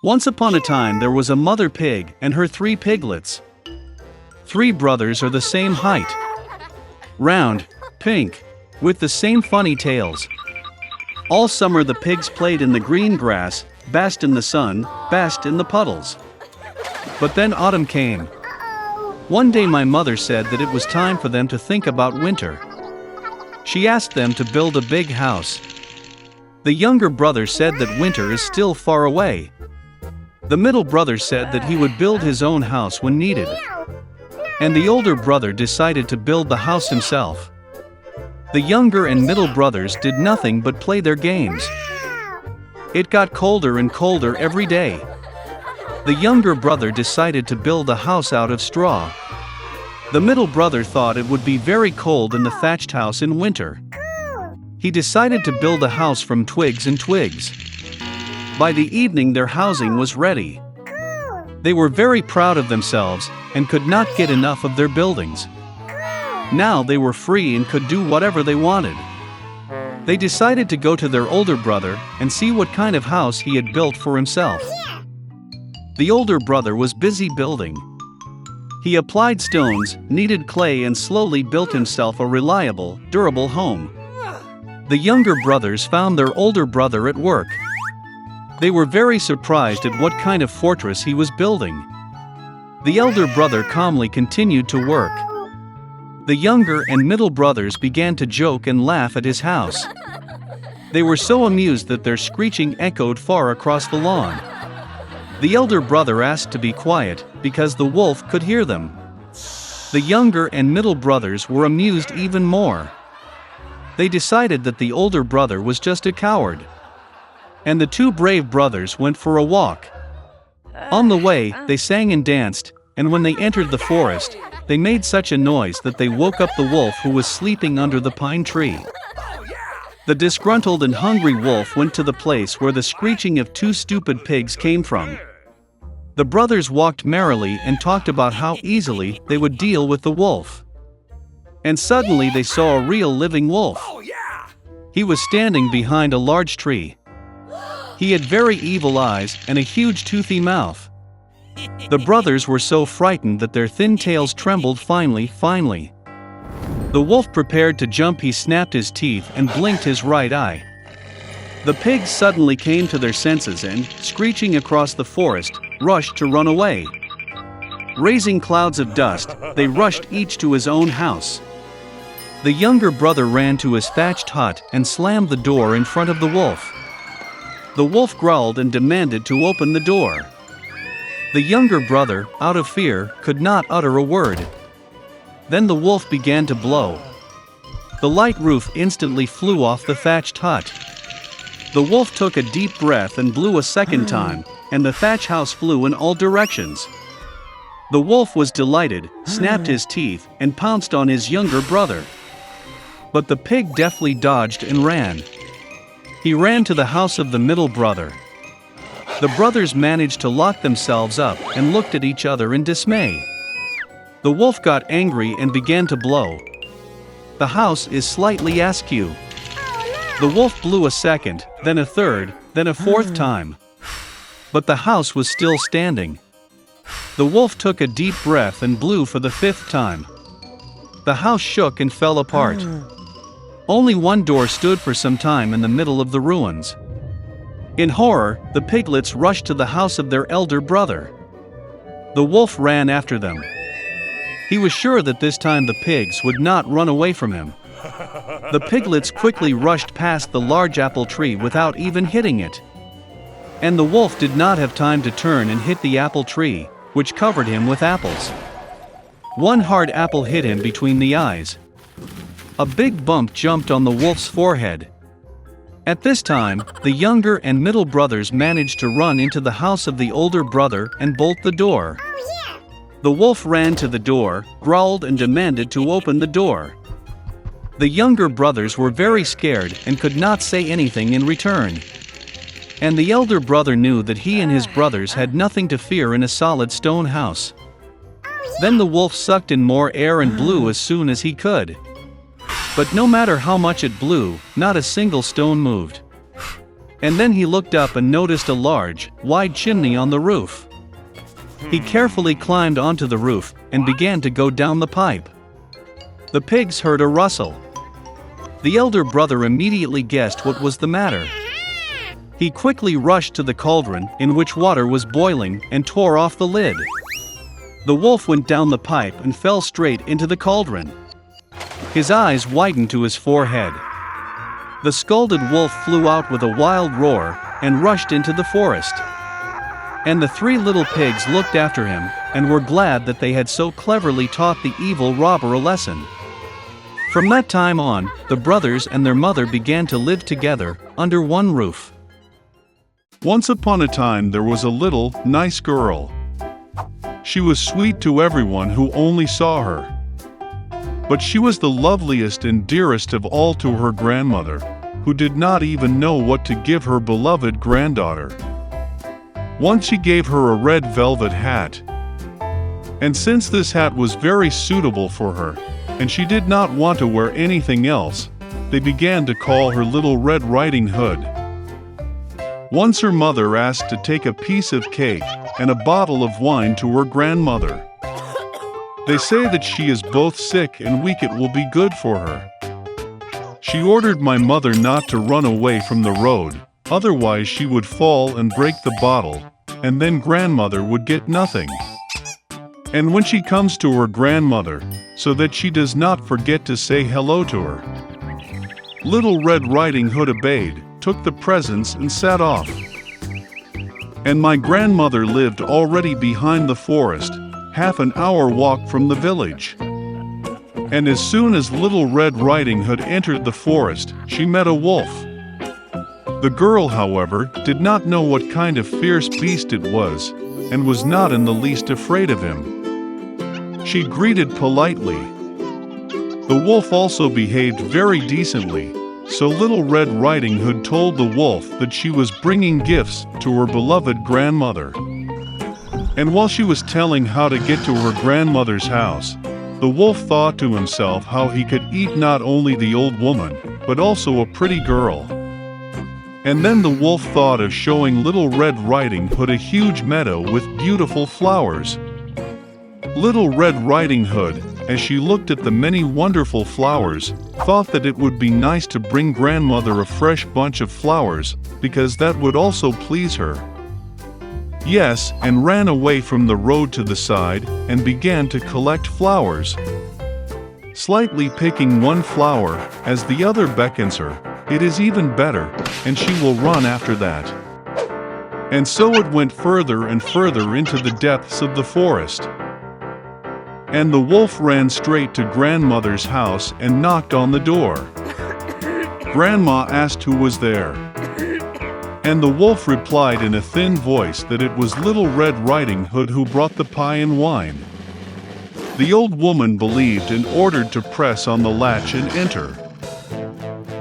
Once upon a time there was a mother pig and her 3 piglets. 3 brothers are the same height. Round, pink, with the same funny tails. All summer the pigs played in the green grass, basked in the sun, basked in the puddles. But then autumn came. One day my mother said that it was time for them to think about winter. She asked them to build a big house. The younger brother said that winter is still far away. The middle brother said that he would build his own house when needed. And the older brother decided to build the house himself. The younger and middle brothers did nothing but play their games. It got colder and colder every day. The younger brother decided to build a house out of straw. The middle brother thought it would be very cold in the thatched house in winter. He decided to build a house from twigs and twigs. By the evening their housing was ready. They were very proud of themselves and could not get enough of their buildings. Now they were free and could do whatever they wanted. They decided to go to their older brother and see what kind of house he had built for himself. The older brother was busy building. He applied stones, kneaded clay and slowly built himself a reliable, durable home. The younger brothers found their older brother at work. They were very surprised at what kind of fortress he was building. The elder brother calmly continued to work. The younger and middle brothers began to joke and laugh at his house. They were so amused that their screeching echoed far across the lawn. The elder brother asked to be quiet because the wolf could hear them. The younger and middle brothers were amused even more. They decided that the older brother was just a coward. And the 2 brave brothers went for a walk. On the way, they sang and danced, and when they entered the forest, they made such a noise that they woke up the wolf who was sleeping under the pine tree. The disgruntled and hungry wolf went to the place where the screeching of 2 stupid pigs came from. The brothers walked merrily and talked about how easily they would deal with the wolf. And suddenly they saw a real living wolf. He was standing behind a large tree. He had very evil eyes and a huge toothy mouth. The brothers were so frightened that their thin tails trembled finely. The wolf prepared to jump. He snapped his teeth and blinked his right eye. The pigs suddenly came to their senses and, screeching across the forest, rushed to run away. Raising clouds of dust, they rushed each to his own house. The younger brother ran to his thatched hut and slammed the door in front of the wolf. The wolf growled and demanded to open the door. The younger brother, out of fear, could not utter a word. Then the wolf began to blow. The light roof instantly flew off the thatched hut. The wolf took a deep breath and blew a second time, and the thatch house flew in all directions. The wolf was delighted, snapped his teeth, and pounced on his younger brother. But the pig deftly dodged and ran. He ran to the house of the middle brother. The brothers managed to lock themselves up and looked at each other in dismay. The wolf got angry and began to blow. The house is slightly askew. The wolf blew a second, then a third, then a fourth time. But the house was still standing. The wolf took a deep breath and blew for the 5th time. The house shook and fell apart. Only one door stood for some time in the middle of the ruins. In horror, the piglets rushed to the house of their elder brother. The wolf ran after them. He was sure that this time the pigs would not run away from him. The piglets quickly rushed past the large apple tree without even hitting it. And the wolf did not have time to turn and hit the apple tree, which covered him with apples. One hard apple hit him between the eyes. A big bump jumped on the wolf's forehead. At this time, the younger and middle brothers managed to run into the house of the older brother and bolt the door. The wolf ran to the door, growled and demanded to open the door. The younger brothers were very scared and could not say anything in return. And the elder brother knew that he and his brothers had nothing to fear in a solid stone house. Then the wolf sucked in more air and blew as soon as he could. But no matter how much it blew, not a single stone moved. And then he looked up and noticed a large, wide chimney on the roof. He carefully climbed onto the roof and began to go down the pipe. The pigs heard a rustle. The elder brother immediately guessed what was the matter. He quickly rushed to the cauldron in which water was boiling and tore off the lid. The wolf went down the pipe and fell straight into the cauldron. His eyes widened to his forehead. The scalded wolf flew out with a wild roar and rushed into the forest. And the three little pigs looked after him and were glad that they had so cleverly taught the evil robber a lesson. From that time on, the brothers and their mother began to live together under one roof. Once upon a time there was a little, nice girl. She was sweet to everyone who only saw her. But she was the loveliest and dearest of all to her grandmother, who did not even know what to give her beloved granddaughter. Once she gave her a red velvet hat. And since this hat was very suitable for her, and she did not want to wear anything else, they began to call her Little Red Riding Hood. Once her mother asked to take a piece of cake and a bottle of wine to her grandmother. They say that she is both sick and weak, it will be good for her. She ordered my mother not to run away from the road, otherwise she would fall and break the bottle, and then grandmother would get nothing. And when she comes to her grandmother, so that she does not forget to say hello to her. Little Red Riding Hood obeyed, took the presents and set off. And my grandmother lived already behind the forest, half an hour walk from the village. And as soon as Little Red Riding Hood entered the forest, she met a wolf. The girl, however, did not know what kind of fierce beast it was, and was not in the least afraid of him. She greeted politely. The wolf also behaved very decently, so Little Red Riding Hood told the wolf that she was bringing gifts to her beloved grandmother. And while she was telling how to get to her grandmother's house, the wolf thought to himself how he could eat not only the old woman, but also a pretty girl. And then the wolf thought of showing Little Red Riding Hood a huge meadow with beautiful flowers. Little Red Riding Hood, as she looked at the many wonderful flowers, thought that it would be nice to bring grandmother a fresh bunch of flowers, because that would also please her. Yes, and ran away from the road to the side and began to collect flowers. Slightly picking one flower, as the other beckons her, it is even better, and she will run after that. And so it went further and further into the depths of the forest. And the wolf ran straight to grandmother's house and knocked on the door. Grandma asked who was there. And the wolf replied in a thin voice that it was Little Red Riding Hood who brought the pie and wine. The old woman believed and ordered to press on the latch and enter.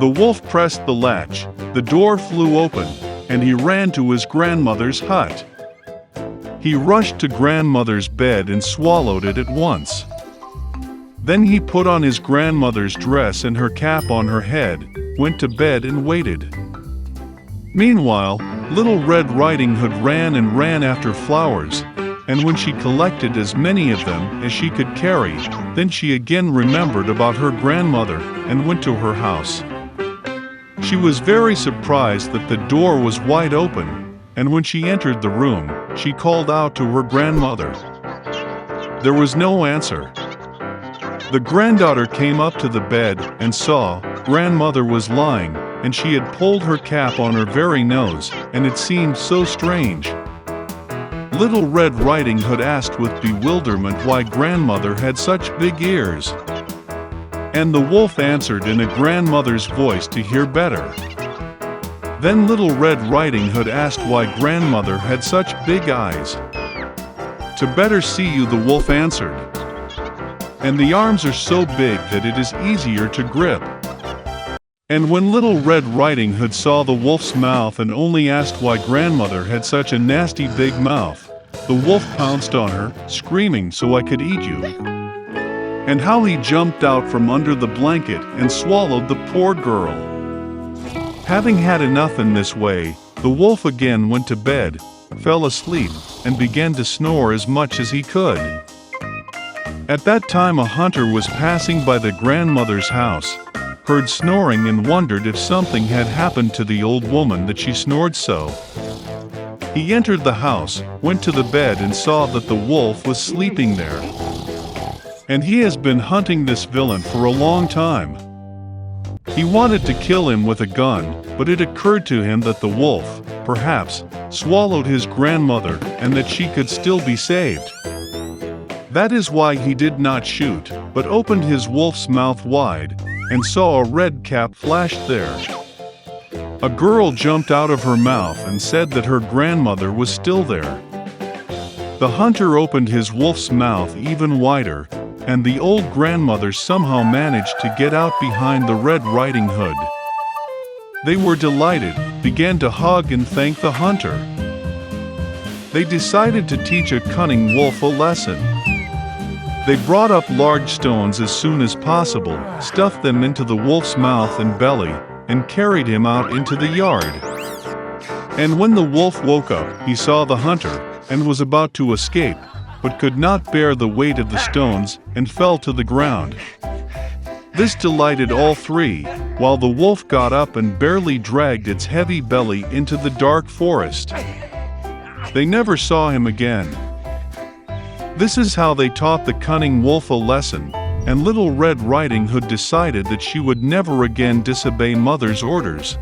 The wolf pressed the latch, the door flew open, and he ran to his grandmother's hut. He rushed to grandmother's bed and swallowed it at once. Then he put on his grandmother's dress and her cap on her head, went to bed and waited. Meanwhile, Little Red Riding Hood ran and ran after flowers, and when she collected as many of them as she could carry, then she again remembered about her grandmother and went to her house. She was very surprised that the door was wide open, and when she entered the room, she called out to her grandmother. There was no answer. The granddaughter came up to the bed and saw grandmother was lying, and she had pulled her cap on her very nose, and it seemed so strange. Little Red Riding Hood asked with bewilderment why grandmother had such big ears. And the wolf answered in a grandmother's voice to hear better. Then Little Red Riding Hood asked why grandmother had such big eyes. To better see you, the wolf answered. And the arms are so big that it is easier to grip. And when Little Red Riding Hood saw the wolf's mouth and only asked why grandmother had such a nasty big mouth, the wolf pounced on her, screaming, "So I could eat you!" And how he jumped out from under the blanket and swallowed the poor girl. Having had enough in this way, the wolf again went to bed, fell asleep, and began to snore as much as he could. At that time a hunter was passing by the grandmother's house, heard snoring and wondered if something had happened to the old woman that she snored so. He entered the house, went to the bed and saw that the wolf was sleeping there. And he has been hunting this villain for a long time. He wanted to kill him with a gun, but it occurred to him that the wolf, perhaps, swallowed his grandmother and that she could still be saved. That is why he did not shoot, but opened his wolf's mouth wide, and saw a red cap flash there. A girl jumped out of her mouth and said that her grandmother was still there. The hunter opened his wolf's mouth even wider, and the old grandmother somehow managed to get out behind the Red Riding Hood. They were delighted, began to hug and thank the hunter. They decided to teach a cunning wolf a lesson. They brought up large stones as soon as possible, stuffed them into the wolf's mouth and belly, and carried him out into the yard. And when the wolf woke up, he saw the hunter, and was about to escape, but could not bear the weight of the stones, and fell to the ground. This delighted all three, while the wolf got up and barely dragged its heavy belly into the dark forest. They never saw him again. This is how they taught the cunning wolf a lesson, and Little Red Riding Hood decided that she would never again disobey Mother's orders.